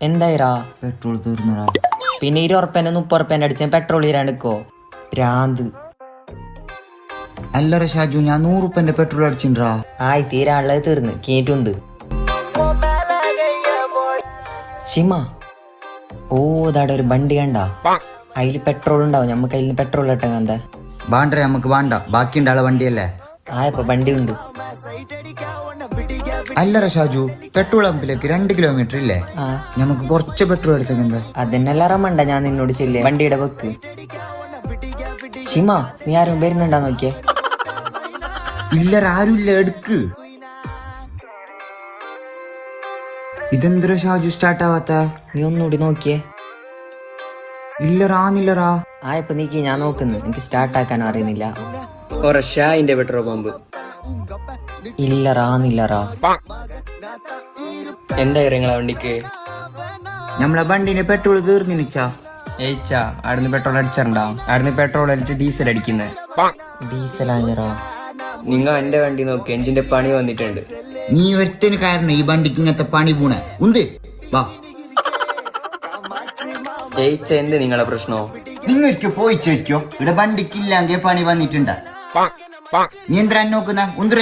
എന്തായിരാ? Petrol തീർന്നടാ. പിന്നെ 20 ഉറുപ്പ്യൻ്റെ 30 ഉറുപ്പ്യൻ്റെ അടിച്ച petrol തീരാണ്ടിക്കോ? ഭ്രാന്ത്. അല്ലറ ഷാജു, ഞാൻ 100 ഉറുപ്പ്യന്റെ പെട്രോൾ അടിച്ചിട്ടാ. ആയി തീരാനുള്ളത് തീർന്ന് കീറ്റുണ്ട്. ഷിമ, ഓ ഇതാടെ ഒരു വണ്ടി കണ്ട, അതില് പെട്രോൾ ഉണ്ടാവും. നമുക്ക് അതിൽ പെട്രോൾ ഇട്ടെങ്കിൽ എന്താ? വേണ്ടേ, നമുക്ക് വേണ്ട, ബാക്കിയുണ്ട് ആളെ വണ്ടിയല്ലേ. ആയപ്പോ വണ്ടി ഉണ്ട്. അല്ലറ ഷാജു, പെട്രോൾ പമ്പിലേക്ക് 2 കിലോമീറ്റർ ഇല്ലേ? നമുക്ക് കുറച്ച് പെട്രോൾ എടുത്തെങ്കിൽ എന്താ? അതെന്നെല്ലാം മണ്ട ഞാൻ നിന്നോട് ചെല്ലേ വണ്ടിയുടെ വെക്ക്. ഷിമ, നീ ആരും വരുന്നുണ്ടാ നോക്കിയേ. ഇല്ലറ, ആരുമില്ല, എടുക്ക്. ഇതെന്തര ഷാജു സ്റ്റാർട്ട് ആവാത്ത? നീ ഒന്നുകൂടി നോക്കിയേ. ഇല്ലറാ. ആയപ്പോ നീക്കി ഞാൻ നോക്കുന്നു, എനിക്ക് സ്റ്റാർട്ട് ആക്കാനും അറിയുന്നില്ല. ഷാന്റെ പെട്രോൾ പമ്പ് ഇല്ലറാ. എന്താ നിങ്ങളെ വണ്ടിക്ക്? നമ്മളെ വണ്ടിന്റെ പെട്രോൾ തീർന്നിച്ചാ. ഏച്ചാ, അവിടുന്ന് പെട്രോൾ അടിച്ചിട്ടുണ്ടാ? അവിടുന്ന് പെട്രോൾ അടിച്ച് ഡീസൽ അടിക്കുന്നേ. ഡീസലാഞ്ഞറാ. നിങ്ങൾ എന്റെ വണ്ടി നോക്കി, എഞ്ചിന്റെ പണി വന്നിട്ടുണ്ട്. നീ ഒരുത്തന് കാരണം ഈ വണ്ടിക്ക് ഇങ്ങനത്തെ പണി പൂണേ ഉണ്ട്. വാ, ഏച്ച, എന്ത് നിങ്ങളെ പ്രശ്നോ? നിങ്ങൾക്ക് പോയി ചോദിക്കോ, ഇവിടെ വണ്ടിക്കില്ലാതെ പണി വന്നിട്ടുണ്ട്. നീ എന്തിനാ നോക്കുന്ന? ഉന്തരോ